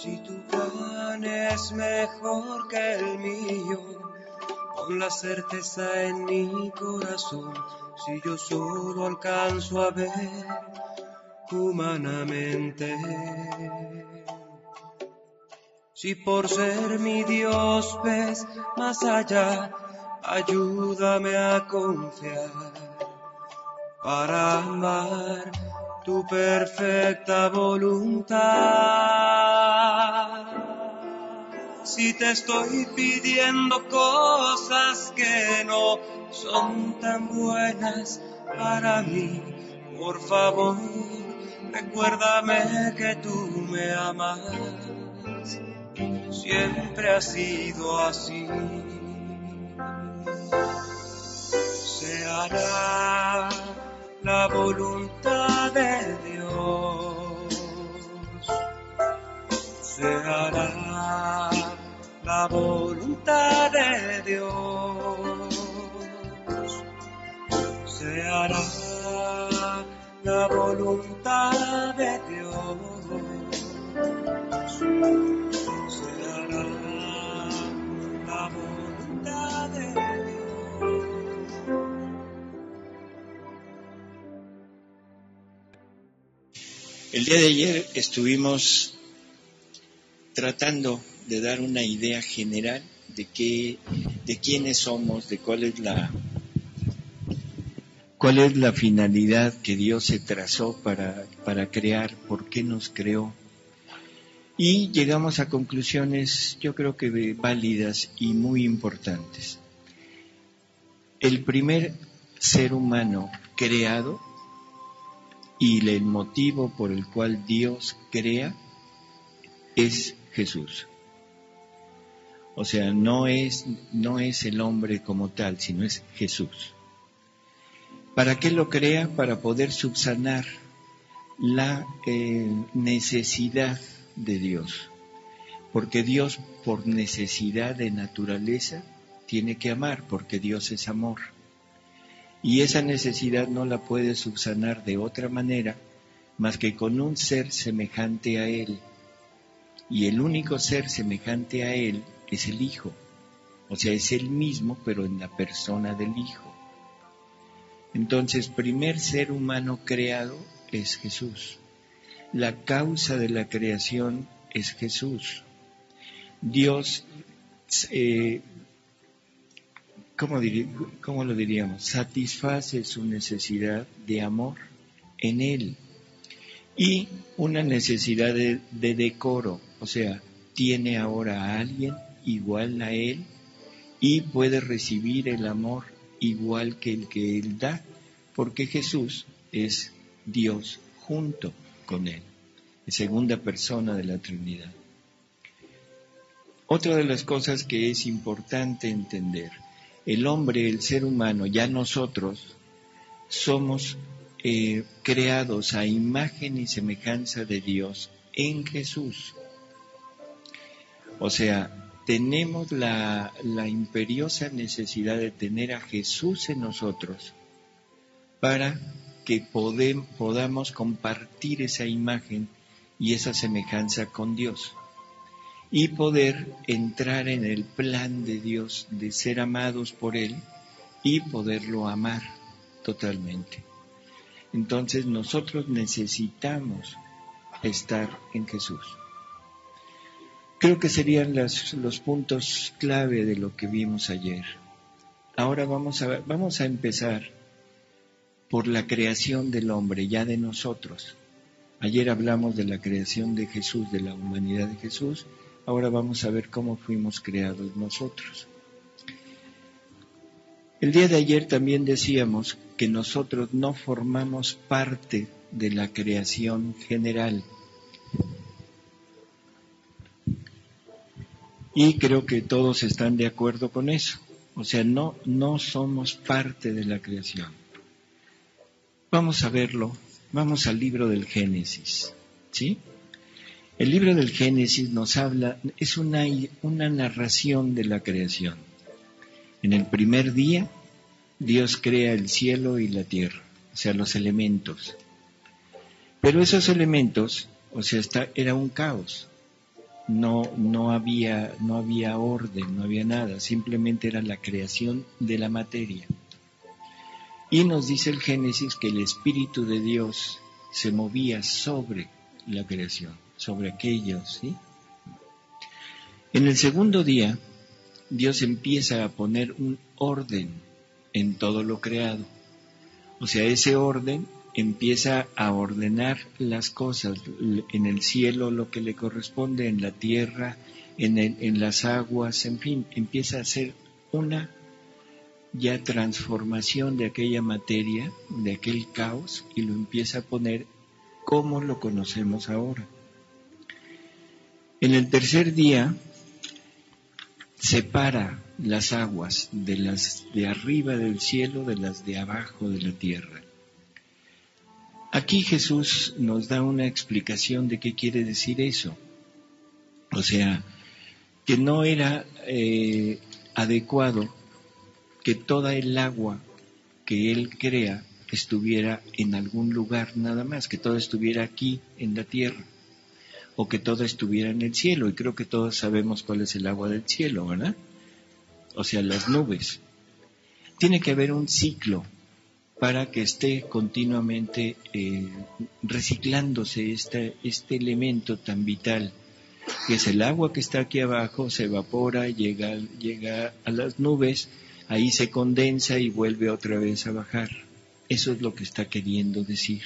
Si tu plan es mejor que el mío, pon la certeza en mi corazón. Si yo solo alcanzo a ver humanamente, si por ser mi Dios ves más allá, ayúdame a confiar para amar tu perfecta voluntad. Si te estoy pidiendo cosas que no son tan buenas para mí, por favor, recuérdame que tú me amas. Siempre ha sido así. Se hará la voluntad de Dios. Se hará la voluntad de Dios. Se hará la voluntad de Dios. Se hará la voluntad de Dios. El día de ayer estuvimos tratando de dar una idea general de quiénes somos, de cuál es la finalidad que Dios se trazó para crear, por qué nos creó. Y llegamos a conclusiones, yo creo que válidas y muy importantes. El primer ser humano creado y el motivo por el cual Dios crea es Jesús. O sea, no es el hombre como tal, sino es Jesús. ¿Para qué lo crea? Para poder subsanar la necesidad de Dios. Porque Dios, por necesidad de naturaleza, tiene que amar, porque Dios es amor. Y esa necesidad no la puede subsanar de otra manera más que con un ser semejante a Él. Y el único ser semejante a Él es el Hijo. O sea, es Él mismo, pero en la persona del Hijo. Entonces, primer ser humano creado es Jesús. La causa de la creación es Jesús. Dios, ¿cómo lo diríamos? Satisface su necesidad de amor en Él. Y una necesidad de decoro, o sea, tiene ahora a alguien igual a Él y puede recibir el amor igual que el que Él da, porque Jesús es Dios junto con Él, es segunda persona de la Trinidad. Otra de las cosas que es importante entender, el hombre, el ser humano, ya nosotros, somos creados a imagen y semejanza de Dios en Jesús. O sea, tenemos la imperiosa necesidad de tener a Jesús en nosotros para que podamos compartir esa imagen y esa semejanza con Dios y poder entrar en el plan de Dios de ser amados por Él y poderlo amar totalmente. Entonces nosotros necesitamos estar en Jesús. Creo que serían los puntos clave de lo que vimos ayer. Ahora vamos a empezar por la creación del hombre, ya de nosotros. Ayer hablamos de la creación de Jesús, de la humanidad de Jesús. Ahora vamos a ver cómo fuimos creados nosotros. El día de ayer también decíamos que nosotros no formamos parte de la creación general. Y creo que todos están de acuerdo con eso. O sea, no somos parte de la creación. Vamos a verlo. Vamos al libro del Génesis, ¿sí? El libro del Génesis nos habla, es una narración de la creación. En el primer día, Dios crea el cielo y la tierra, o sea, los elementos. Pero esos elementos, o sea, era un caos. no había orden, no había nada, simplemente era la creación de la materia. Y nos dice el Génesis que el Espíritu de Dios se movía sobre la creación, sobre aquellos, ¿sí? En el segundo día, Dios empieza a poner un orden en todo lo creado. O sea, ese orden empieza a ordenar las cosas, en el cielo lo que le corresponde, en la tierra, en las aguas, en fin, empieza a hacer una ya transformación de aquella materia, de aquel caos, y lo empieza a poner como lo conocemos ahora. En el tercer día separa las aguas de las de arriba del cielo de las de abajo de la tierra. Aquí Jesús nos da una explicación de qué quiere decir eso. O sea, que no era adecuado que toda el agua que Él crea estuviera en algún lugar nada más, que todo estuviera aquí en la tierra, o que todo estuviera en el cielo, y creo que todos sabemos cuál es el agua del cielo, ¿verdad? O sea, las nubes. Tiene que haber un ciclo para que esté continuamente reciclándose este elemento tan vital, que es el agua que está aquí abajo, se evapora, llega a las nubes, ahí se condensa y vuelve otra vez a bajar. Eso es lo que está queriendo decir.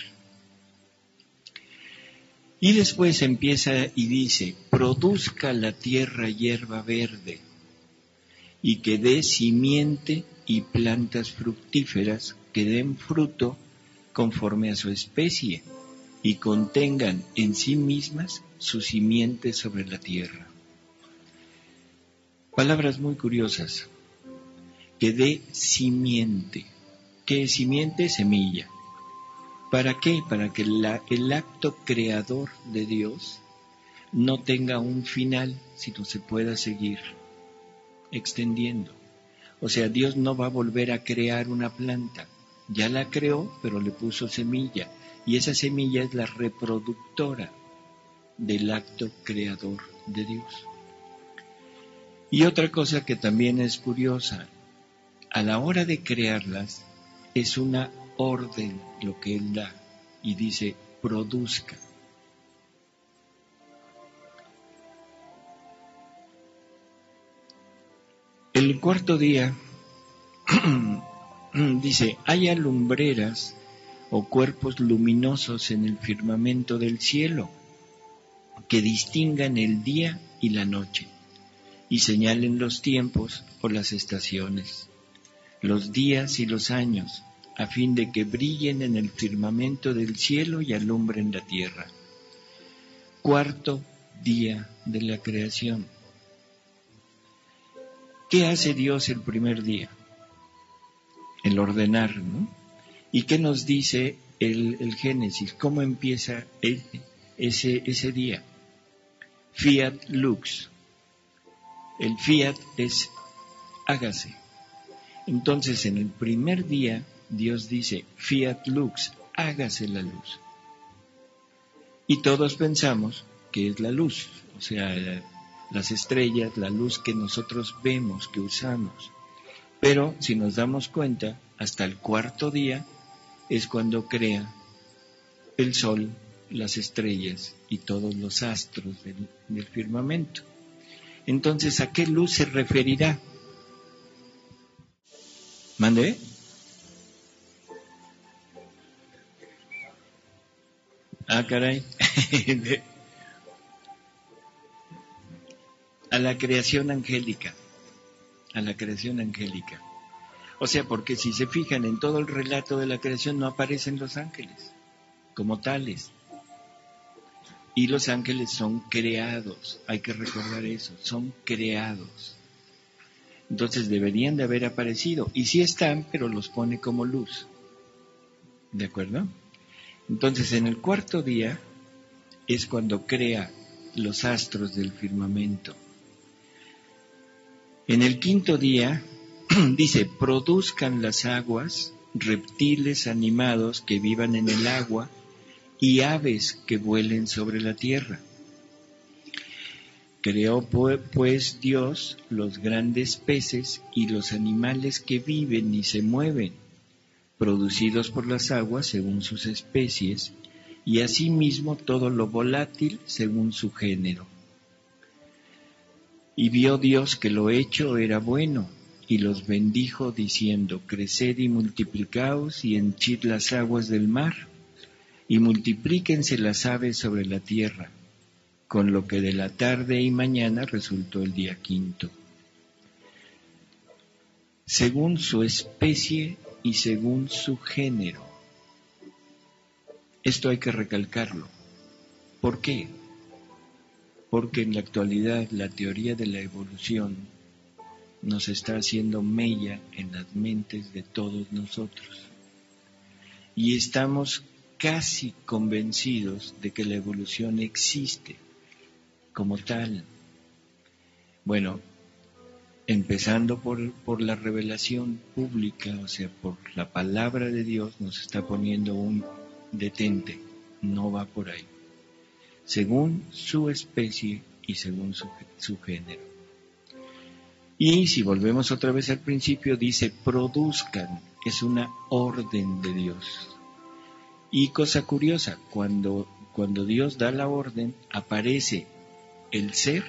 Y después empieza y dice, produzca la tierra hierba verde, y que dé simiente y plantas fructíferas que den fruto conforme a su especie, y contengan en sí mismas su simiente sobre la tierra. Palabras muy curiosas. Que dé simiente. ¿Qué es simiente? Semilla. ¿Para qué? Para que el acto creador de Dios no tenga un final, sino se pueda seguir extendiendo. O sea, Dios no va a volver a crear una planta. Ya la creó, pero le puso semilla. Y esa semilla es la reproductora del acto creador de Dios. Y otra cosa que también es curiosa, a la hora de crearlas, es una orden lo que Él da, y dice, produzca. El cuarto día dice, haya lumbreras o cuerpos luminosos en el firmamento del cielo, que distingan el día y la noche, y señalen los tiempos o las estaciones, los días y los años, a fin de que brillen en el firmamento del cielo y alumbren la tierra. Cuarto día de la creación. ¿Qué hace Dios el primer día? El ordenar, ¿no? ¿Y qué nos dice el Génesis? ¿Cómo empieza ese día? Fiat lux. El fiat es hágase. Entonces, en el primer día, Dios dice, fiat lux, hágase la luz. Y todos pensamos que es la luz, o sea, las estrellas, la luz que nosotros vemos, que usamos. Pero, si nos damos cuenta, hasta el cuarto día es cuando crea el sol, las estrellas y todos los astros del firmamento. Entonces, ¿a qué luz se referirá? ¿Mande? Ah, caray. A la creación angélica. A la creación angélica. O sea, porque si se fijan en todo el relato de la creación no aparecen los ángeles como tales. Y los ángeles son creados, hay que recordar eso, son creados. Entonces deberían de haber aparecido, y sí están, pero los pone como luz. ¿De acuerdo? Entonces en el cuarto día es cuando crea los astros del firmamento. En el quinto día dice, produzcan las aguas, reptiles animados que vivan en el agua, y aves que vuelen sobre la tierra. Creó pues Dios los grandes peces y los animales que viven y se mueven, producidos por las aguas según sus especies, y asimismo todo lo volátil según su género. Y vio Dios que lo hecho era bueno, y los bendijo diciendo: creced y multiplicaos y henchid las aguas del mar, y multiplíquense las aves sobre la tierra. Con lo que de la tarde y mañana resultó el día quinto. Según su especie y según su género. Esto hay que recalcarlo. ¿Por qué? Porque en la actualidad la teoría de la evolución nos está haciendo mella en las mentes de todos nosotros. Y estamos casi convencidos de que la evolución existe como tal. Bueno, empezando por la revelación pública, o sea, por la palabra de Dios, nos está poniendo un detente, no va por ahí, según su especie y según su género. Y si volvemos otra vez al principio, dice produzcan, es una orden de Dios. Y cosa curiosa, cuando Dios da la orden, aparece el ser,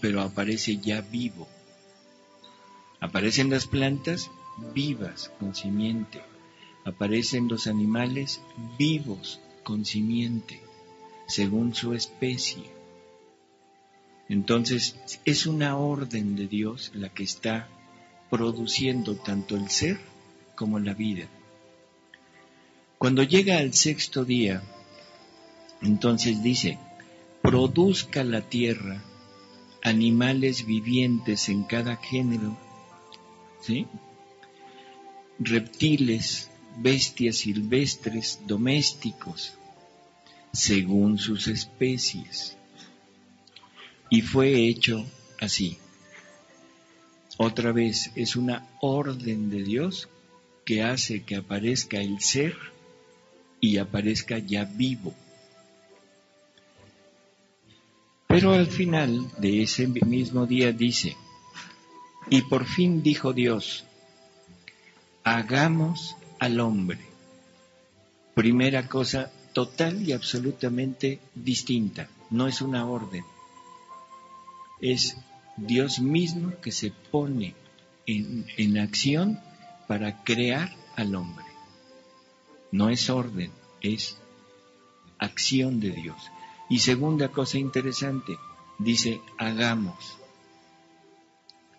pero aparece ya vivo. Aparecen las plantas vivas, con simiente. Aparecen los animales vivos, con simiente, según su especie. Entonces, es una orden de Dios la que está produciendo tanto el ser como la vida. Cuando llega al sexto día, entonces dice: produzca la tierra animales vivientes en cada género, ¿sí? Reptiles, bestias silvestres, domésticos, según sus especies. Y fue hecho así. Otra vez, es una orden de Dios que hace que aparezca el ser y aparezca ya vivo. Pero al final de ese mismo día dice: y por fin dijo Dios, hagamos al hombre. Primera cosa total y absolutamente distinta, no es una orden, es Dios mismo que se pone en acción para crear al hombre. No es orden, es acción de Dios. Y segunda cosa interesante, dice hagamos.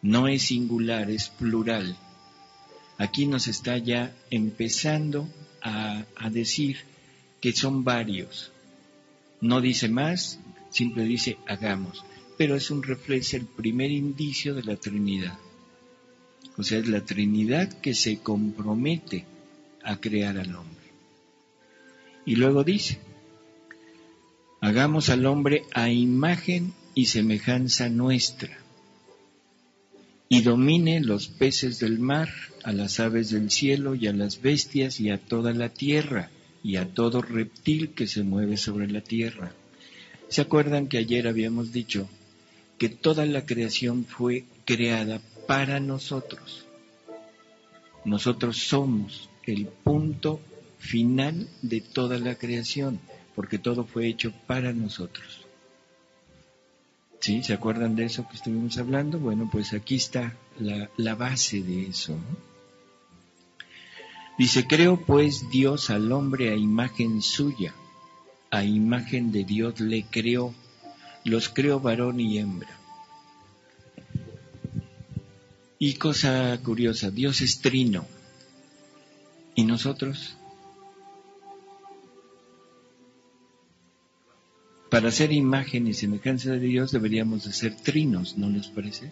No es singular, es plural. Aquí nos está ya empezando a decir que son varios. No dice más, simple dice hagamos. Pero es el primer indicio de la Trinidad. O sea, es la Trinidad que se compromete a crear al hombre. Y luego dice: hagamos al hombre a imagen y semejanza nuestra, y domine los peces del mar, a las aves del cielo, y a las bestias, y a toda la tierra, y a todo reptil que se mueve sobre la tierra. ¿Se acuerdan que ayer habíamos dicho que toda la creación fue creada para nosotros? Nosotros somos el punto final de toda la creación, porque todo fue hecho para nosotros. ¿Sí? ¿Se acuerdan de eso que estuvimos hablando? Bueno, pues aquí está la base de eso, ¿no? Dice: creó pues Dios al hombre a imagen suya, a imagen de Dios le creó, los creó varón y hembra. Y cosa curiosa, Dios es trino, ¿y nosotros? Para ser imagen y semejanza de Dios deberíamos de ser trinos, ¿no les parece?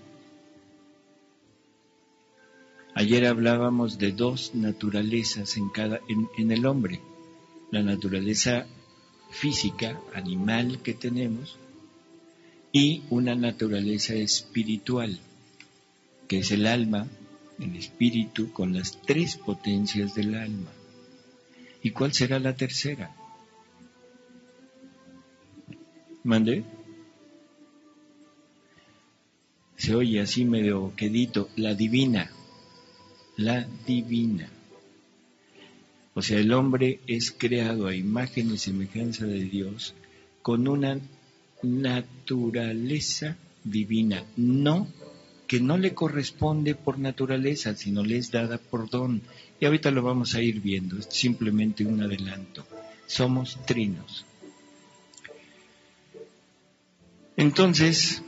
Ayer hablábamos de dos naturalezas en el hombre: la naturaleza física, animal que tenemos, y una naturaleza espiritual, que es el alma, el espíritu, con las tres potencias del alma. ¿Y cuál será la tercera? ¿Mande? se oye así medio quedito, la divina. O sea, el hombre es creado a imagen y semejanza de Dios con una naturaleza divina, no que no le corresponde por naturaleza, sino le es dada por don. Y ahorita lo vamos a ir viendo, es simplemente un adelanto. Somos trinos. Entonces,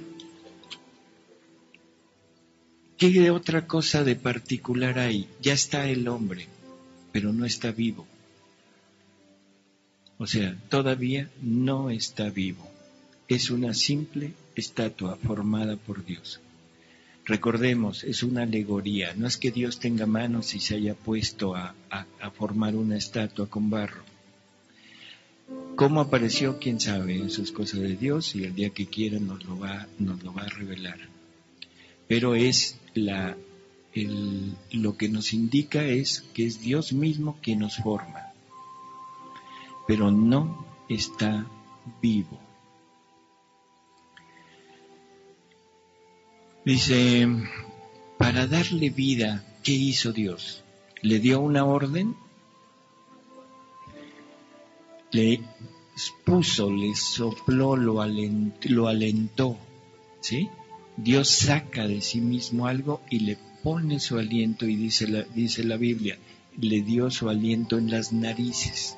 ¿qué otra cosa de particular hay? Ya está el hombre, pero no está vivo. O sea, todavía no está vivo. Es una simple estatua formada por Dios. Recordemos, es una alegoría, no es que Dios tenga manos y se haya puesto a formar una estatua con barro. ¿Cómo apareció? ¿Quién sabe? Eso es cosa de Dios y el día que quiera nos lo va a revelar. Pero es lo que nos indica es que es Dios mismo quien nos forma, pero no está vivo. Dice, para darle vida, ¿qué hizo Dios? ¿Le dio una orden? Le puso, le sopló, lo alentó, ¿sí? Dios saca de sí mismo algo y le pone su aliento, y dice la Biblia, le dio su aliento en las narices.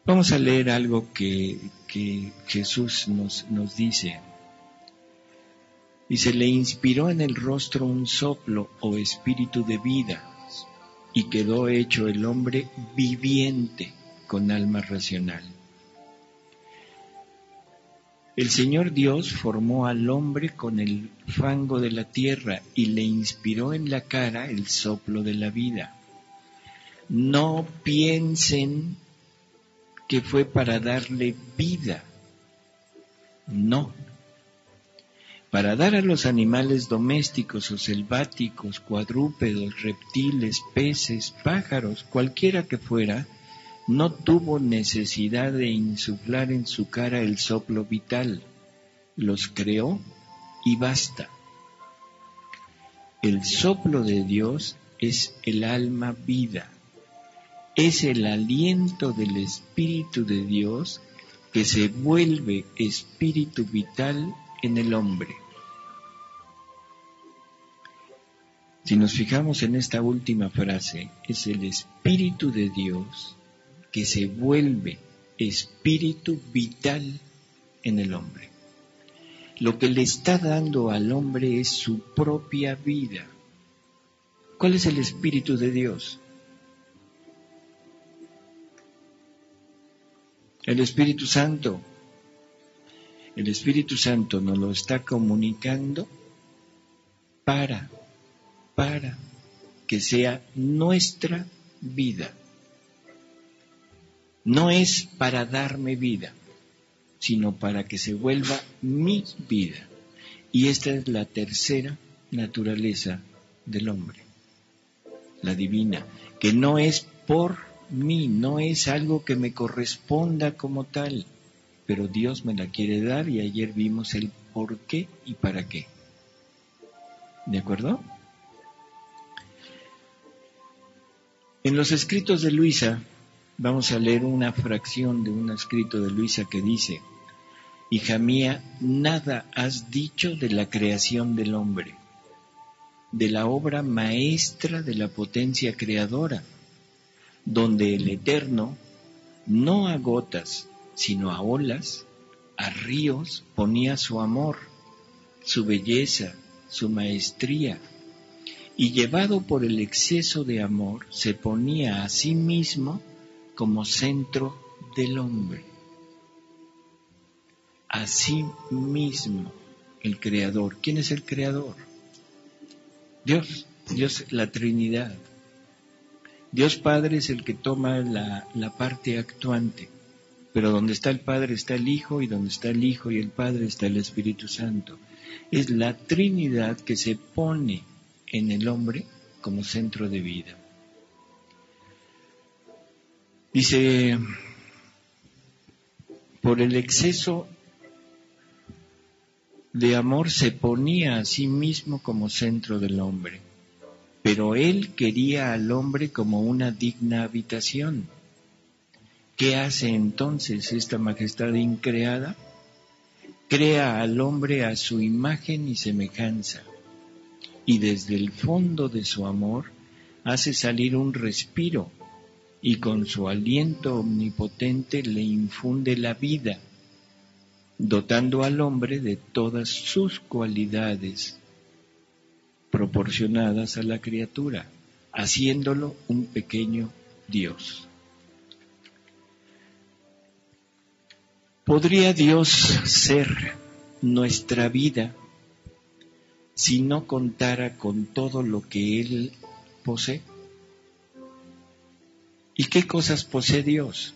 Vamos a leer algo que Jesús nos dice. Dice, le inspiró en el rostro un soplo o espíritu de vida, y quedó hecho el hombre viviente con alma racional. El Señor Dios formó al hombre con el fango de la tierra y le inspiró en la cara el soplo de la vida. No piensen que fue para darle vida, no. Para dar a los animales domésticos o selváticos, cuadrúpedos, reptiles, peces, pájaros, cualquiera que fuera, no tuvo necesidad de insuflar en su cara el soplo vital. Los creó y basta. El soplo de Dios es el alma vida. Es el aliento del Espíritu de Dios que se vuelve espíritu vital en el hombre. Si nos fijamos en esta última frase, es el Espíritu de Dios que se vuelve espíritu vital en el hombre. Lo que le está dando al hombre es su propia vida. ¿Cuál es el Espíritu de Dios? El Espíritu Santo. El Espíritu Santo nos lo está comunicando para que sea nuestra vida. No es para darme vida, sino para que se vuelva mi vida. Y esta es la tercera naturaleza del hombre, la divina, que no es por mí, no es algo que me corresponda como tal, pero Dios me la quiere dar y ayer vimos el por qué y para qué. ¿De acuerdo? En los escritos de Luisa, vamos a leer una fracción de un escrito de Luisa que dice: hija mía, nada has dicho de la creación del hombre, de la obra maestra de la potencia creadora, donde el Eterno, no a gotas, sino a olas, a ríos, ponía su amor, su belleza, su maestría, y llevado por el exceso de amor, se ponía a sí mismo como centro del hombre. A sí mismo, el Creador. ¿Quién es el Creador? Dios, la Trinidad. Dios Padre es el que toma la parte actuante, pero donde está el Padre está el Hijo, y donde está el Hijo y el Padre está el Espíritu Santo. Es la Trinidad que se pone en el hombre como centro de vida. Dice, por el exceso de amor se ponía a sí mismo como centro del hombre, pero él quería al hombre como una digna habitación. ¿Qué hace entonces esta majestad increada? Crea al hombre a su imagen y semejanza, y desde el fondo de su amor hace salir un respiro, y con su aliento omnipotente le infunde la vida, dotando al hombre de todas sus cualidades proporcionadas a la criatura, haciéndolo un pequeño Dios. ¿Podría Dios ser nuestra vida si no contara con todo lo que Él posee? ¿Y qué cosas posee Dios?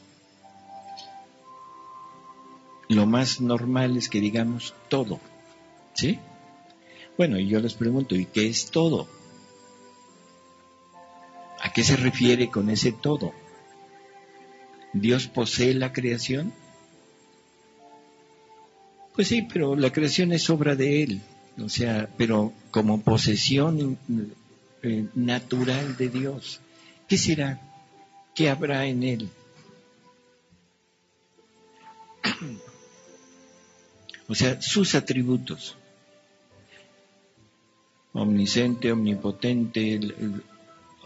Lo más normal es que digamos todo, ¿sí? Bueno, y yo les pregunto, ¿y qué es todo? ¿A qué se refiere con ese todo? ¿Dios posee la creación? Pues sí, pero la creación es obra de Él, o sea, pero como posesión natural de Dios. ¿Qué será? ¿Qué habrá en Él? O sea, sus atributos. Omnisciente, omnipotente,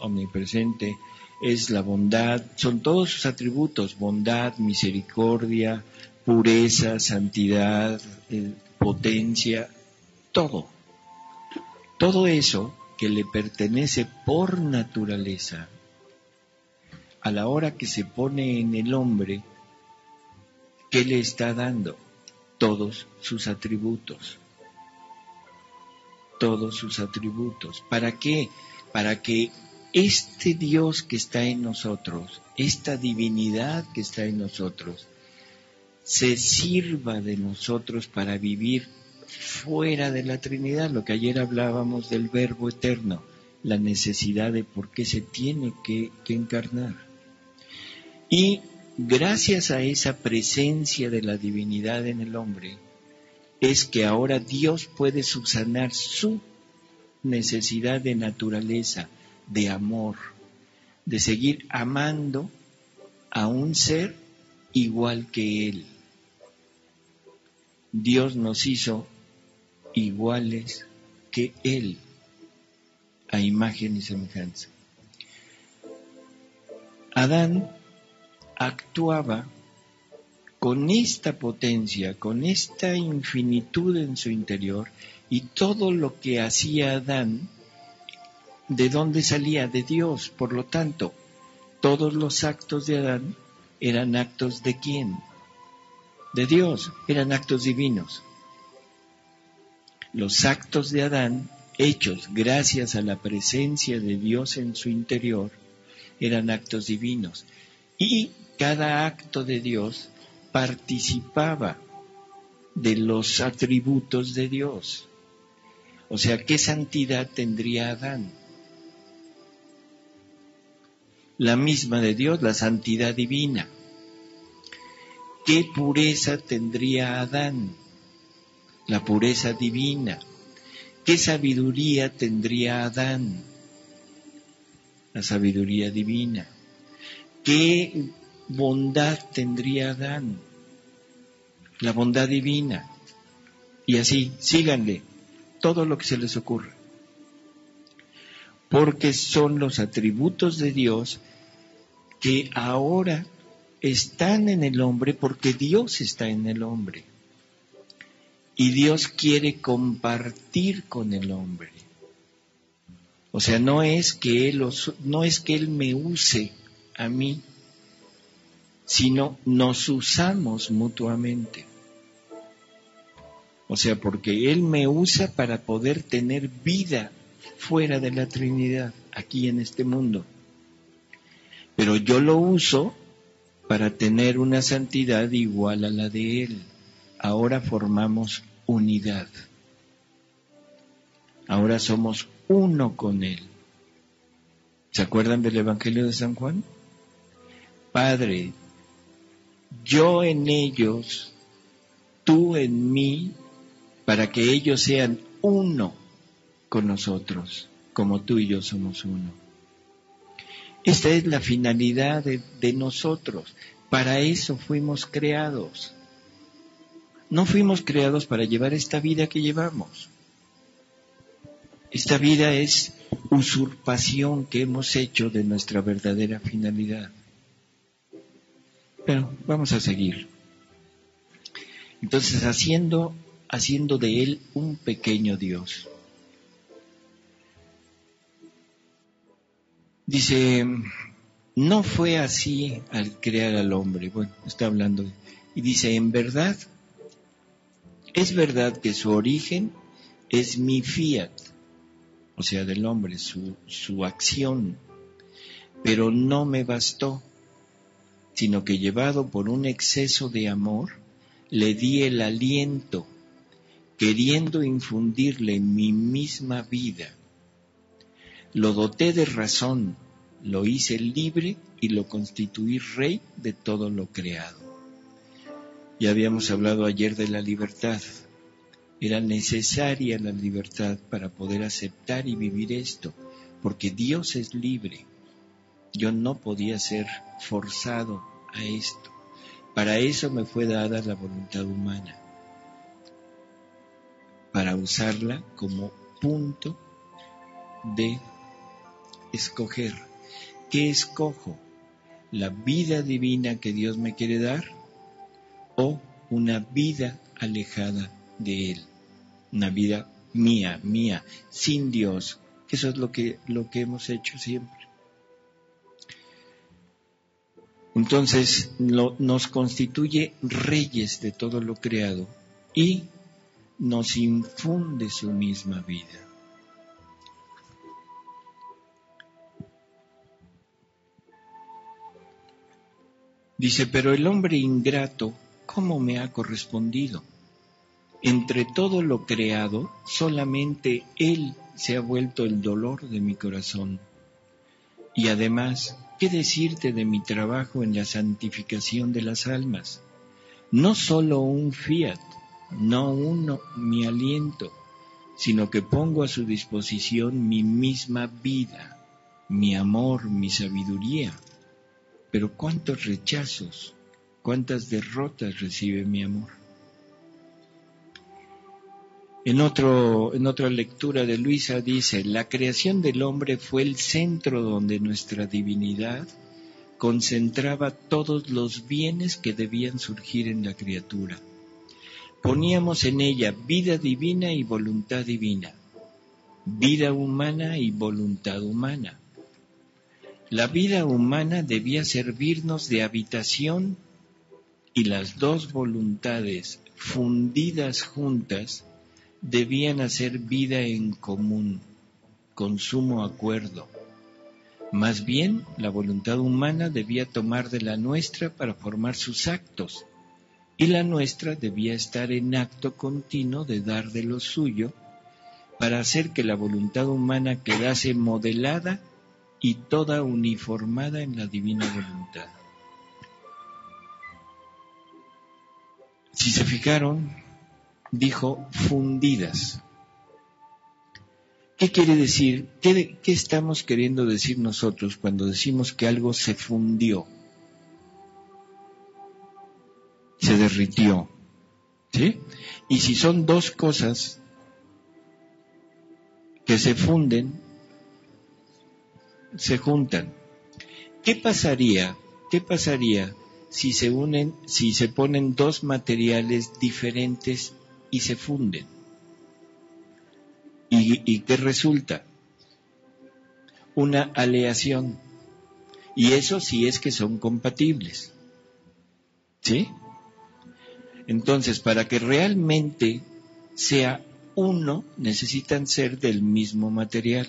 omnipresente, es la bondad, son todos sus atributos, bondad, misericordia, pureza, santidad, potencia, todo. Todo eso que le pertenece por naturaleza, a la hora que se pone en el hombre, ¿qué le está dando? Todos sus atributos. Todos sus atributos. ¿Para qué? Para que este Dios que está en nosotros, esta divinidad que está en nosotros, se sirva de nosotros para vivir fuera de la Trinidad, lo que ayer hablábamos del Verbo eterno, la necesidad de por qué se tiene que encarnar. Y gracias a esa presencia de la divinidad en el hombre, es que ahora Dios puede subsanar su necesidad de naturaleza, de amor, de seguir amando a un ser igual que Él. Dios nos hizo iguales que Él, a imagen y semejanza. Adán actuaba con esta potencia, con esta infinitud en su interior, y todo lo que hacía Adán, ¿de dónde salía? De Dios. Por lo tanto, todos los actos de Adán eran actos ¿de quién? De Dios, eran actos divinos. Los actos de Adán, hechos gracias a la presencia de Dios en su interior, eran actos divinos. Y cada acto de Dios participaba de los atributos de Dios. O sea, ¿qué santidad tendría Adán? La misma de Dios, la santidad divina. ¿Qué pureza tendría Adán? La pureza divina. ¿Qué sabiduría tendría Adán? La sabiduría divina. ¿Qué bondad tendría Adán? La bondad divina. Y así, síganle todo lo que se les ocurra. Porque son los atributos de Dios que ahora están en el hombre porque Dios está en el hombre. Y Dios quiere compartir con el hombre. O sea, no es que Él me use a mí, sino nos usamos mutuamente. O sea, porque Él me usa para poder tener vida fuera de la Trinidad, aquí en este mundo. Pero yo lo uso para tener una santidad igual a la de Él. Ahora formamos unidad. Ahora somos uno con Él. ¿Se acuerdan del Evangelio de San Juan? Padre, yo en ellos, tú en mí, para que ellos sean uno con nosotros, como tú y yo somos uno. Esta es la finalidad de nosotros. Para eso fuimos creados. No fuimos creados para llevar esta vida que llevamos. Esta vida es usurpación que hemos hecho de nuestra verdadera finalidad. Pero vamos a seguir. Entonces, haciendo de él un pequeño Dios. Dice, no fue así al crear al hombre. Bueno, está hablando. Y dice, en verdad, es verdad que su origen es mi fiat, o sea, del hombre, su acción, pero no me bastó, sino que llevado por un exceso de amor, le di el aliento, queriendo infundirle mi misma vida. Lo doté de razón, lo hice libre y lo constituí rey de todo lo creado. Ya habíamos hablado ayer de la libertad. Era necesaria la libertad para poder aceptar y vivir esto, porque Dios es libre. Yo no podía ser forzado a esto. Para eso me fue dada la voluntad humana, para usarla como punto de escoger. ¿Qué escojo? ¿La vida divina que Dios me quiere dar o una vida alejada de Él? Una vida mía, sin Dios. Eso es lo que hemos hecho siempre. Entonces nos constituye reyes de todo lo creado y nos infunde su misma vida. Dice, pero el hombre ingrato, ¿cómo me ha correspondido? Entre todo lo creado, solamente él se ha vuelto el dolor de mi corazón. Y además, ¿qué decirte de mi trabajo en la santificación de las almas? No solo un fiat, no mi aliento, sino que pongo a su disposición mi misma vida, mi amor, mi sabiduría. Pero cuántos rechazos, cuántas derrotas recibe mi amor. En otra lectura de Luisa dice, la creación del hombre fue el centro donde nuestra divinidad concentraba todos los bienes que debían surgir en la criatura. Poníamos en ella vida divina y voluntad divina, vida humana y voluntad humana. La vida humana debía servirnos de habitación y las dos voluntades fundidas juntas debían hacer vida en común, con sumo acuerdo. Más bien, la voluntad humana debía tomar de la nuestra para formar sus actos, y la nuestra debía estar en acto continuo de dar de lo suyo, para hacer que la voluntad humana quedase modelada y toda uniformada en la divina voluntad. Si se fijaron, dijo fundidas. ¿Qué quiere decir? ¿Qué estamos queriendo decir nosotros cuando decimos que algo se fundió? Se derritió. ¿Sí? Y si son dos cosas que se funden, se juntan. ¿Qué pasaría si se unen, si se ponen dos materiales diferentes y se funden? ¿Y qué resulta? Una aleación. Y eso sí es que son compatibles. ¿Sí? Entonces, para que realmente sea uno, necesitan ser del mismo material.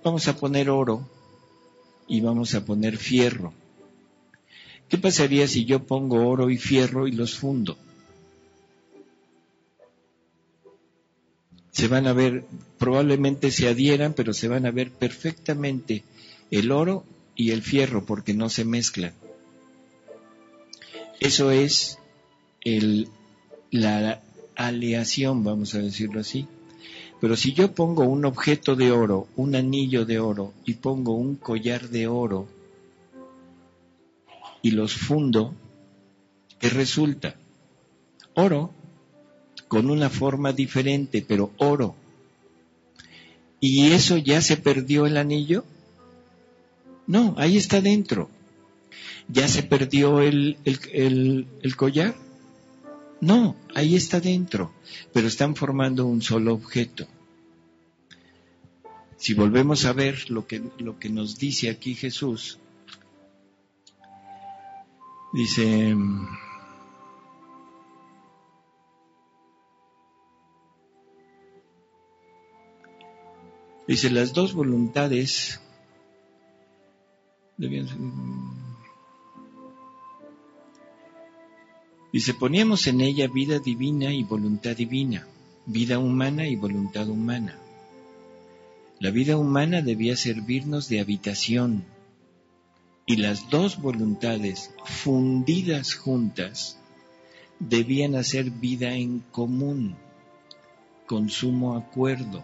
Vamos a poner oro y vamos a poner fierro. ¿Qué pasaría si yo pongo oro y fierro y los fundo? Se van a ver, probablemente se adhieran, pero se van a ver perfectamente el oro y el fierro porque no se mezclan. Eso es la aleación, vamos a decirlo así. Pero si yo pongo un objeto de oro, un anillo de oro, y pongo un collar de oro, y los fundo, ¿qué resulta? Oro, con una forma diferente, pero oro. ¿Y eso ya se perdió el anillo? No, ahí está dentro. ¿Ya se perdió el collar? No, ahí está dentro, pero están formando un solo objeto. Si volvemos a ver lo que nos dice aquí Jesús, dice, las dos voluntades debían ser, dice, poníamos en ella vida divina y voluntad divina, vida humana y voluntad humana. La vida humana debía servirnos de habitación, y las dos voluntades fundidas juntas debían hacer vida en común, con sumo acuerdo.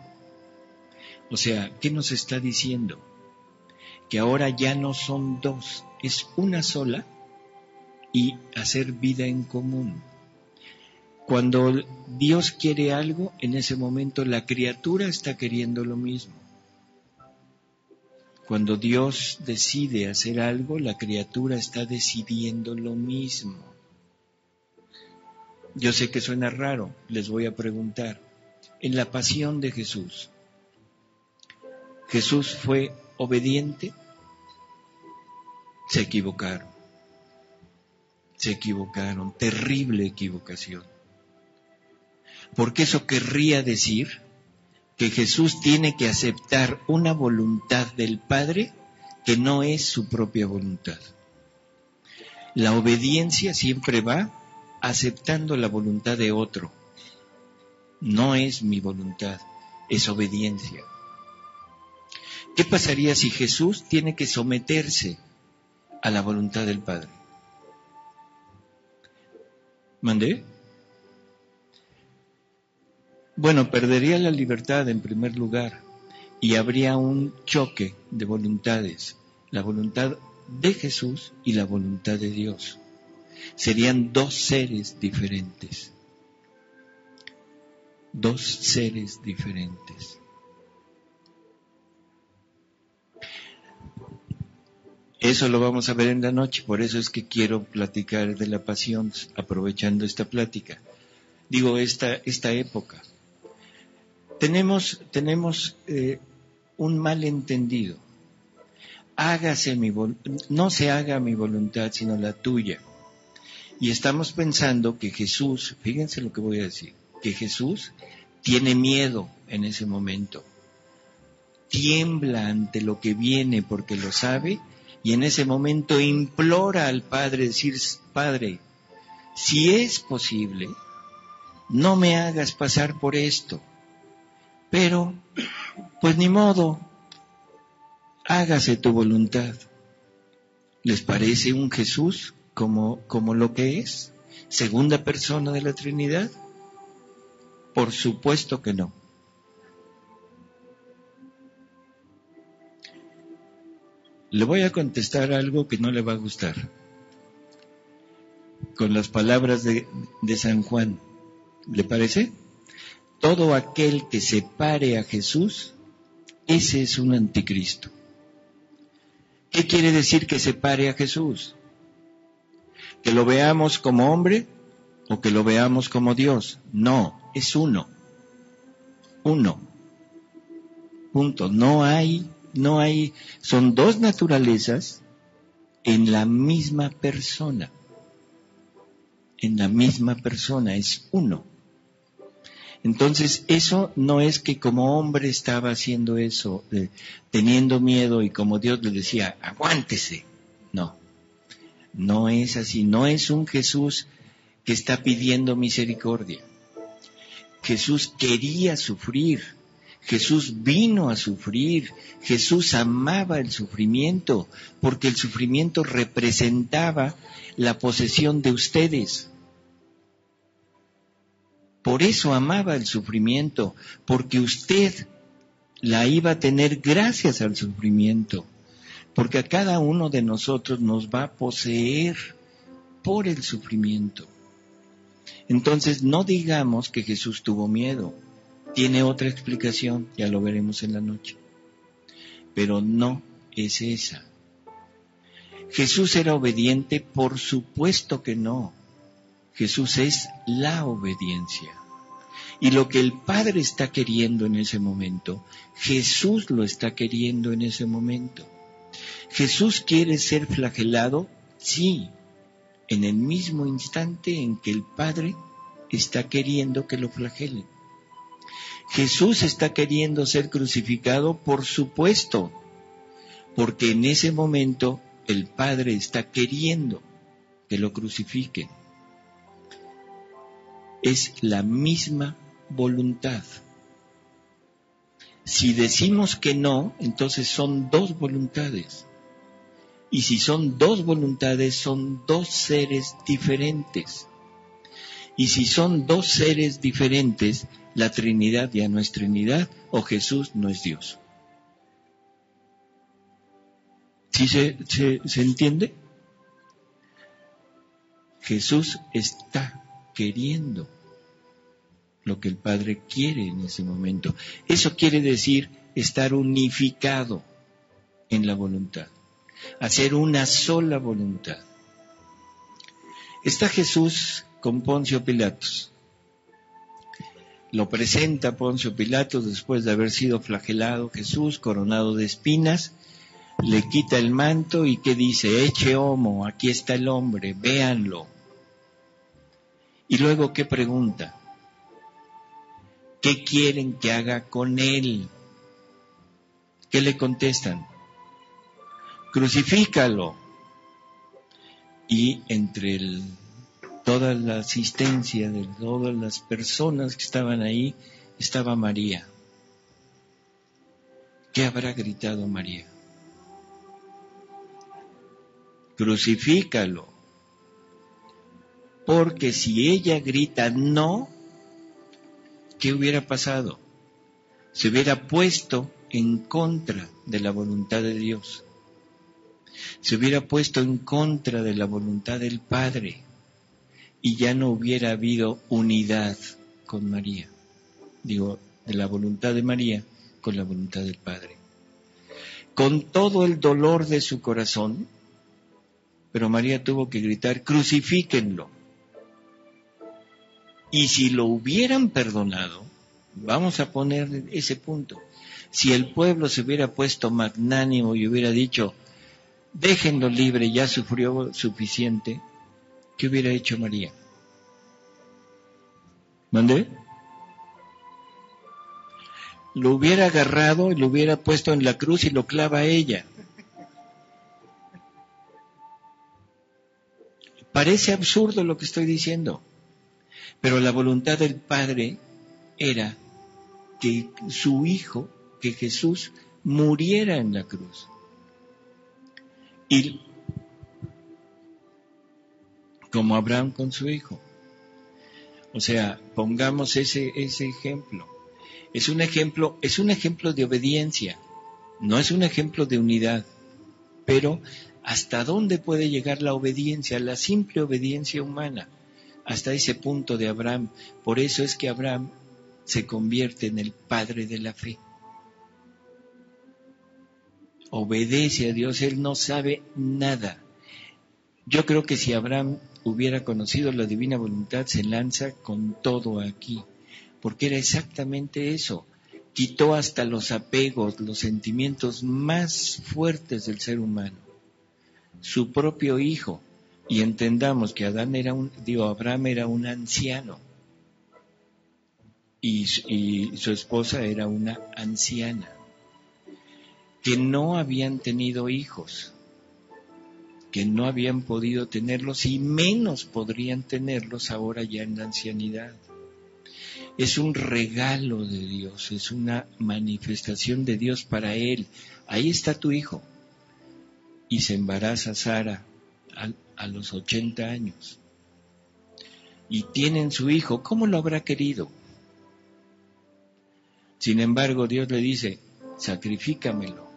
O sea, ¿qué nos está diciendo? Que ahora ya no son dos, es una sola, y hacer vida en común. Cuando Dios quiere algo, en ese momento la criatura está queriendo lo mismo. Cuando Dios decide hacer algo, la criatura está decidiendo lo mismo. Yo sé que suena raro, les voy a preguntar. En la pasión de Jesús, ¿Jesús fue obediente? Se equivocaron, terrible equivocación. Porque eso querría decir que Jesús tiene que aceptar una voluntad del Padre que no es su propia voluntad. La obediencia siempre va aceptando la voluntad de otro. No es mi voluntad, es obediencia. ¿Qué pasaría si Jesús tiene que someterse a la voluntad del Padre? ¿Mandé? Bueno, perdería la libertad en primer lugar y habría un choque de voluntades, la voluntad de Jesús y la voluntad de Dios. Serían dos seres diferentes. Dos seres diferentes. Eso lo vamos a ver en la noche, por eso es que quiero platicar de la pasión, aprovechando esta plática. Digo, esta época. Tenemos un malentendido. No se haga mi voluntad, sino la tuya. Y estamos pensando que Jesús, fíjense lo que voy a decir, que Jesús tiene miedo en ese momento. Tiembla ante lo que viene porque lo sabe, y en ese momento implora al Padre, decir, Padre, si es posible, no me hagas pasar por esto. Pero, pues ni modo, hágase tu voluntad. ¿Les parece un Jesús como lo que es? ¿Segunda persona de la Trinidad? Por supuesto que no. Le voy a contestar algo que no le va a gustar. Con las palabras de San Juan. ¿Le parece? Todo aquel que se pare a Jesús, ese es un anticristo. ¿Qué quiere decir que se pare a Jesús? ¿Que lo veamos como hombre o que lo veamos como Dios? No, es uno. Uno. Punto. No hay, son dos naturalezas en la misma persona. En la misma persona, es uno. Entonces, eso no es que como hombre estaba haciendo eso, teniendo miedo, y como Dios le decía, aguántese. No, no es así. No es un Jesús que está pidiendo misericordia. Jesús quería sufrir. Jesús vino a sufrir. Jesús amaba el sufrimiento, porque el sufrimiento representaba la posesión de ustedes. Por eso amaba el sufrimiento, porque usted la iba a tener gracias al sufrimiento, porque a cada uno de nosotros nos va a poseer por el sufrimiento. Entonces no digamos que Jesús tuvo miedo, tiene otra explicación, ya lo veremos en la noche, pero no es esa. ¿Jesús era obediente? Por supuesto que no. Jesús es la obediencia. Y lo que el Padre está queriendo en ese momento, Jesús lo está queriendo en ese momento. ¿Jesús quiere ser flagelado? Sí, en el mismo instante en que el Padre está queriendo que lo flagelen. ¿Jesús está queriendo ser crucificado? Por supuesto, porque en ese momento el Padre está queriendo que lo crucifiquen. Es la misma voluntad. Si decimos que no, entonces son dos voluntades. Y si son dos voluntades, son dos seres diferentes. Y si son dos seres diferentes, la Trinidad ya no es Trinidad o Jesús no es Dios. ¿Sí se entiende? Jesús está queriendo lo que el Padre quiere en ese momento. Eso quiere decir estar unificado en la voluntad, hacer una sola voluntad. Está Jesús con Poncio Pilatos. Lo presenta Poncio Pilatos después de haber sido flagelado. Jesús, coronado de espinas, le quita el manto y ¿qué dice? Ecce homo, aquí está el hombre, véanlo. Y luego, ¿qué pregunta? ¿Qué quieren que haga con él? ¿Qué le contestan? Crucifícalo. Y entre toda la asistencia de todas las personas que estaban ahí, estaba María. ¿Qué habrá gritado María? Crucifícalo. Porque si ella grita no, ¿qué hubiera pasado? Se hubiera puesto en contra de la voluntad de Dios. Se hubiera puesto en contra de la voluntad del Padre y ya no hubiera habido unidad con María. Digo, de la voluntad de María con la voluntad del Padre. Con todo el dolor de su corazón, pero María tuvo que gritar, crucifíquenlo. Y si lo hubieran perdonado, vamos a poner ese punto, si el pueblo se hubiera puesto magnánimo y hubiera dicho, déjenlo libre, ya sufrió suficiente, ¿qué hubiera hecho María? ¿Mandé? Lo hubiera agarrado y lo hubiera puesto en la cruz y lo clava a ella. Parece absurdo lo que estoy diciendo, pero la voluntad del Padre era que su Hijo, que Jesús, muriera en la cruz. Y como Abraham con su hijo. O sea, pongamos ese ejemplo. Es un ejemplo de obediencia, no es un ejemplo de unidad. Pero ¿hasta dónde puede llegar la obediencia, la simple obediencia humana? Hasta ese punto de Abraham. Por eso es que Abraham se convierte en el padre de la fe. Obedece a Dios, él no sabe nada. Yo creo que si Abraham hubiera conocido la divina voluntad, se lanza con todo aquí, porque era exactamente eso. Quitó hasta los apegos, los sentimientos más fuertes del ser humano. Su propio hijo. Y entendamos que Abraham era un anciano. Y su esposa era una anciana. Que no habían tenido hijos. Que no habían podido tenerlos y menos podrían tenerlos ahora ya en la ancianidad. Es un regalo de Dios, es una manifestación de Dios para él. Ahí está tu hijo. Y se embaraza Sara a los 80 años. y tienen su hijo, ¿cómo lo habrá querido? Sin embargo, Dios le dice, sacrifícamelo,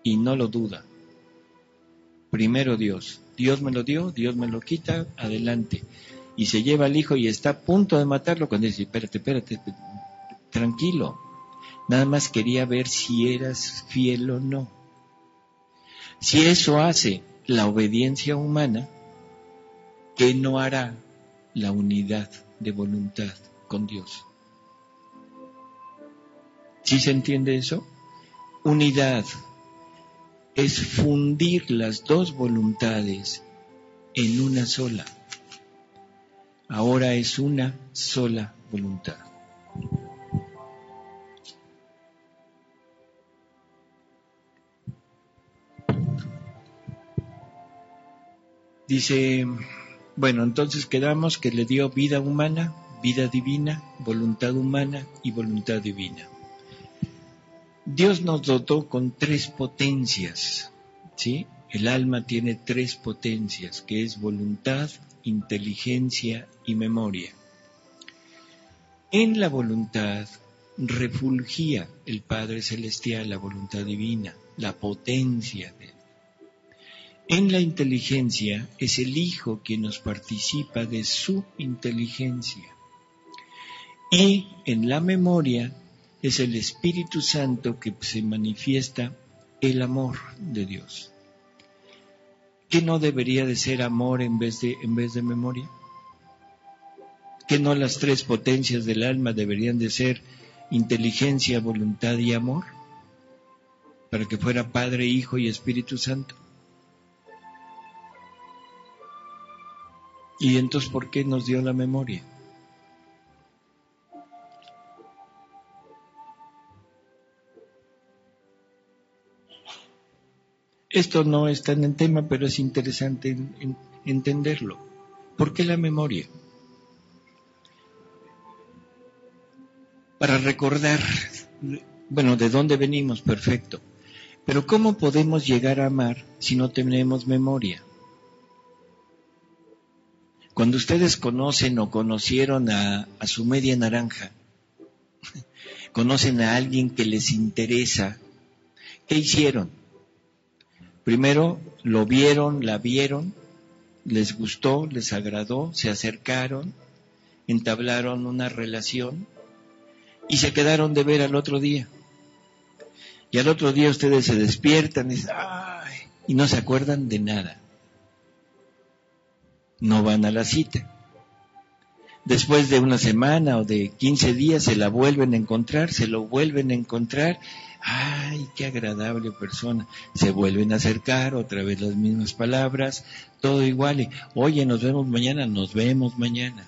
y no lo duda. Primero Dios me lo dio, Dios me lo quita, adelante. Y se lleva al hijo y está a punto de matarlo cuando dice, espérate, tranquilo. Nada más quería ver si eras fiel o no. Si eso hace la obediencia humana, ¿qué no hará la unidad de voluntad con Dios? ¿Sí se entiende eso? Unidad es fundir las dos voluntades en una sola. Ahora es una sola voluntad. Dice, bueno, entonces quedamos que le dio vida humana, vida divina, voluntad humana y voluntad divina. Dios nos dotó con tres potencias, ¿sí? El alma tiene tres potencias, que es voluntad, inteligencia y memoria. En la voluntad refulgía el Padre Celestial, la voluntad divina, la potencia de Él. En la inteligencia es el Hijo quien nos participa de su inteligencia. Y en la memoria es el Espíritu Santo que se manifiesta el amor de Dios. ¿Qué no debería de ser amor en vez de memoria? ¿Qué no las tres potencias del alma deberían de ser inteligencia, voluntad y amor? Para que fuera Padre, Hijo y Espíritu Santo. ¿Y entonces por qué nos dio la memoria? Esto no está en el tema, pero es interesante entenderlo. ¿Por qué la memoria? Para recordar, bueno, de dónde venimos, perfecto. Pero ¿cómo podemos llegar a amar si no tenemos memoria? Cuando ustedes conocen o conocieron a su media naranja, conocen a alguien que les interesa, ¿qué hicieron? Primero lo vieron, la vieron, les gustó, les agradó, se acercaron, entablaron una relación y se quedaron de ver al otro día. Y al otro día ustedes se despiertan y dicen, ¡ay! Y no se acuerdan de nada. No van a la cita. Después de una semana o de 15 días se la vuelven a encontrar, se lo vuelven a encontrar. ¡Ay, qué agradable persona! Se vuelven a acercar, otra vez las mismas palabras, todo igual. Y, oye, nos vemos mañana.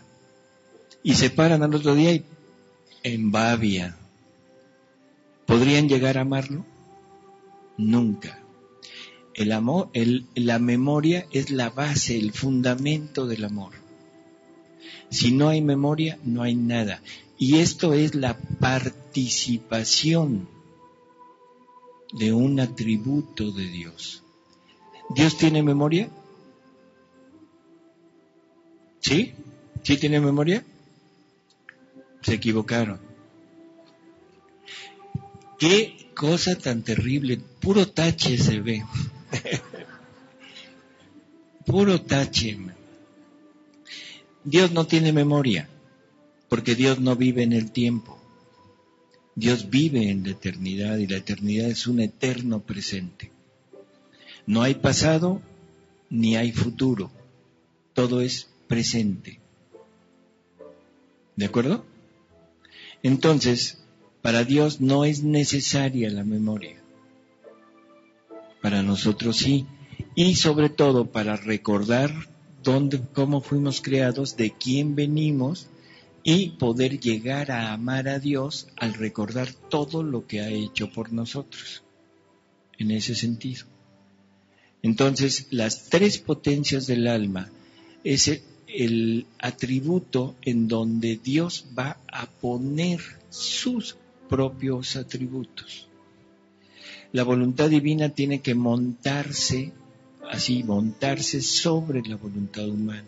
Y se paran al otro día y en babia. ¿Podrían llegar a amarlo? Nunca. El amor, la memoria es la base, el fundamento del amor. Si no hay memoria, no hay nada. Y esto es la participación de un atributo de Dios. ¿Dios tiene memoria? ¿Sí? ¿Sí tiene memoria? Se equivocaron. ¡Qué cosa tan terrible! Puro tache se ve. Puro tache. Dios no tiene memoria, porque Dios no vive en el tiempo. Dios vive en la eternidad y la eternidad es un eterno presente. No hay pasado ni hay futuro, todo es presente. ¿De acuerdo? Entonces, para Dios no es necesaria la memoria. Para nosotros sí. Y sobre todo para recordar cómo fuimos creados, de quién venimos y poder llegar a amar a Dios al recordar todo lo que ha hecho por nosotros. En ese sentido. Entonces, las tres potencias del alma es el atributo en donde Dios va a poner sus propios atributos. La voluntad divina tiene que montarse sobre la voluntad humana.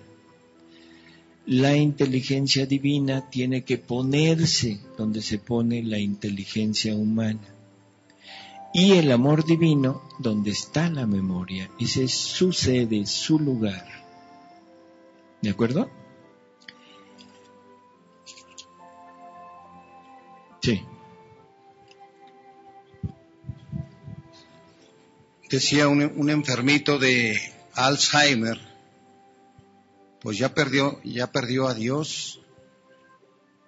La inteligencia divina tiene que ponerse donde se pone la inteligencia humana. Y el amor divino donde está la memoria. Ese es su sede, su lugar. ¿De acuerdo? Sí. Decía un enfermito de Alzheimer, pues ya perdió a Dios,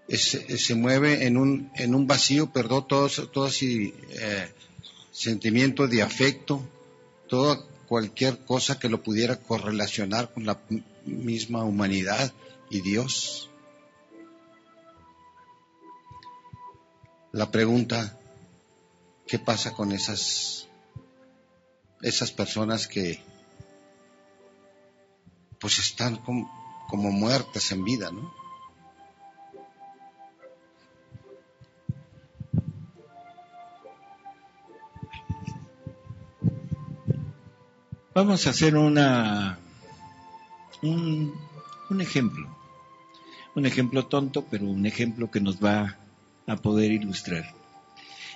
se mueve en un vacío, perdió todo sentimiento de afecto, cualquier cosa que lo pudiera correlacionar con la misma humanidad y Dios. La pregunta, ¿qué pasa con esas personas que pues están como muertas en vida, ¿no? Vamos a hacer un ejemplo tonto, pero un ejemplo que nos va a poder ilustrar.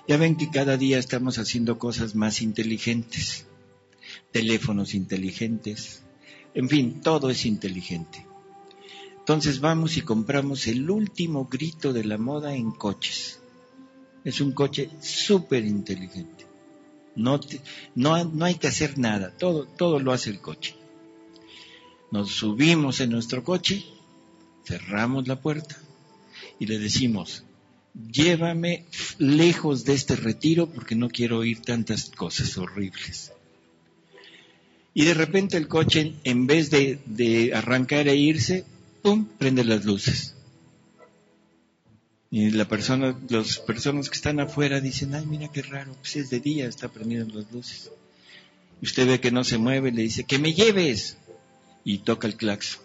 Ya ven que cada día estamos haciendo cosas más inteligentes, teléfonos inteligentes, en fin, todo es inteligente. Entonces vamos y compramos el último grito de la moda en coches. Es un coche súper inteligente. No hay que hacer nada, todo lo hace el coche. Nos subimos en nuestro coche, cerramos la puerta y le decimos, llévame lejos de este retiro porque no quiero oír tantas cosas horribles. Y de repente el coche, en vez de arrancar e irse, ¡pum!, prende las luces. Y las personas que están afuera dicen, ay, mira qué raro, pues es de día, está prendiendo las luces. Y usted ve que no se mueve, le dice, ¡que me lleves! Y toca el claxon.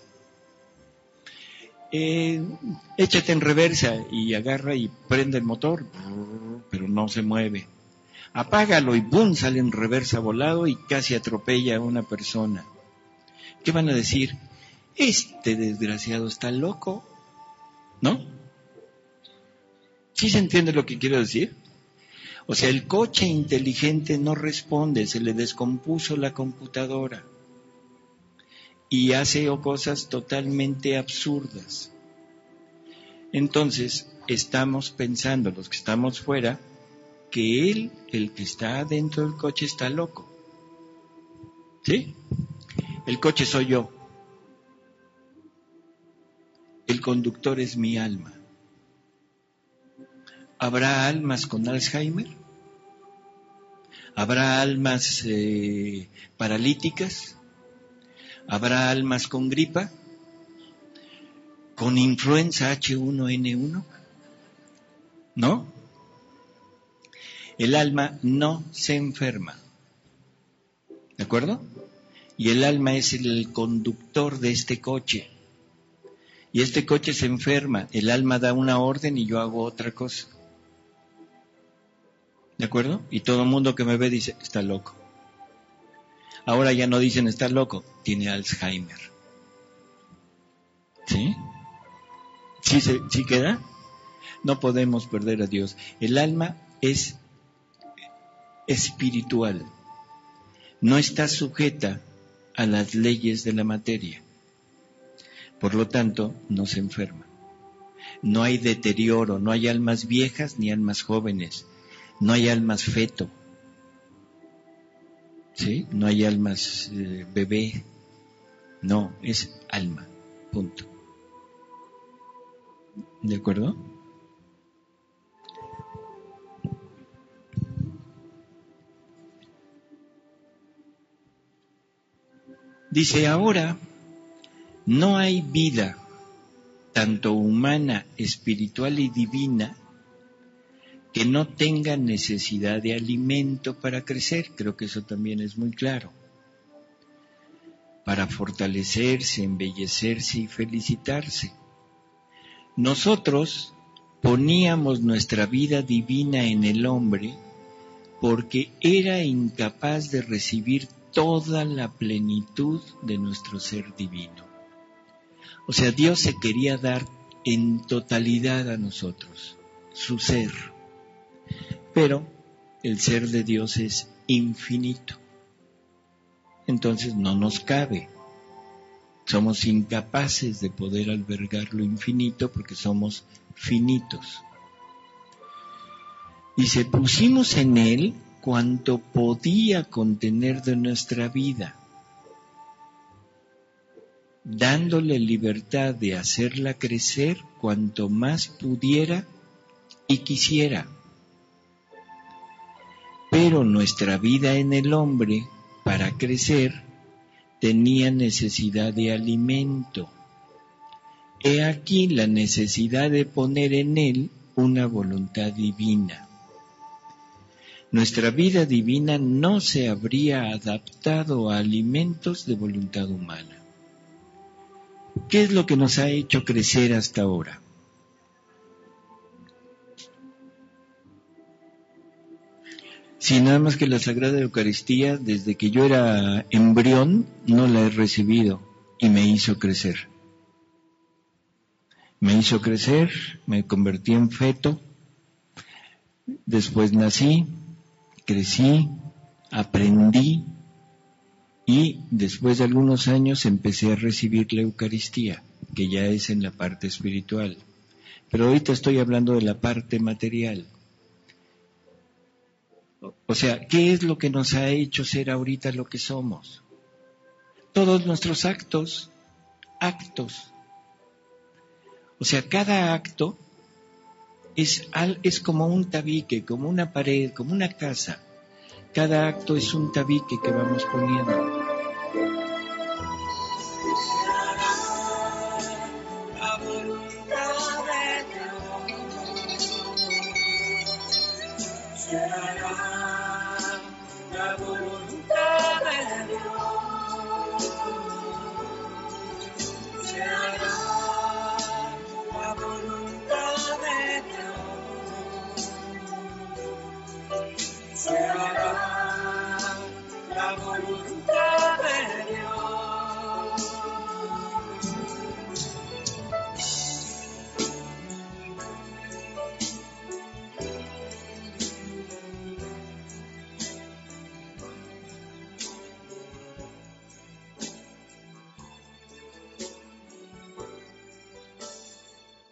Échate en reversa, y agarra y prende el motor, pero no se mueve. Apágalo y ¡bum!, sale en reversa volado y casi atropella a una persona. ¿Qué van a decir? Este desgraciado está loco, ¿no? ¿Sí se entiende lo que quiero decir? O sea, el coche inteligente no responde, se le descompuso la computadora y hace cosas totalmente absurdas. Entonces, estamos pensando, los que estamos fuera, que él, el que está dentro del coche, está loco. ¿Sí? El coche soy yo. El conductor es mi alma. ¿Habrá almas con Alzheimer? ¿Habrá almas paralíticas? ¿Habrá almas con gripa? ¿Con influenza H1N1? ¿No? El alma no se enferma. ¿De acuerdo? Y el alma es el conductor de este coche. Y este coche se enferma. El alma da una orden y yo hago otra cosa. ¿De acuerdo? Y todo el mundo que me ve dice, está loco. Ahora ya no dicen está loco, tiene Alzheimer. ¿Sí? ¿Sí queda? No podemos perder a Dios. El alma es espiritual. No está sujeta a las leyes de la materia. Por lo tanto, no se enferma. No hay deterioro, no hay almas viejas ni almas jóvenes. No hay almas feto, ¿sí? No hay almas bebé, no, es alma, punto. ¿De acuerdo? Dice, ahora no hay vida, tanto humana, espiritual y divina, que no tenga necesidad de alimento para crecer. Creo que eso también es muy claro. Para fortalecerse, embellecerse y felicitarse. Nosotros poníamos nuestra vida divina en el hombre porque era incapaz de recibir toda la plenitud de nuestro ser divino. O sea, Dios se quería dar en totalidad a nosotros, su ser. Pero el ser de Dios es infinito. Entonces no nos cabe. Somos incapaces de poder albergar lo infinito porque somos finitos. Y se pusimos en Él cuanto podía contener de nuestra vida, dándole libertad de hacerla crecer cuanto más pudiera y quisiera. Pero nuestra vida en el hombre, para crecer, tenía necesidad de alimento. He aquí la necesidad de poner en él una voluntad divina. Nuestra vida divina no se habría adaptado a alimentos de voluntad humana. ¿Qué es lo que nos ha hecho crecer hasta ahora? Sí, nada más que la Sagrada Eucaristía, desde que yo era embrión, no la he recibido y me hizo crecer. Me hizo crecer, me convertí en feto, después nací, crecí, aprendí y después de algunos años empecé a recibir la Eucaristía, que ya es en la parte espiritual. Pero ahorita estoy hablando de la parte material. O sea, ¿qué es lo que nos ha hecho ser ahorita lo que somos? Todos nuestros actos. O sea, cada acto es como un tabique, como una pared, como una casa. Cada acto es un tabique que vamos poniendo. La voluntad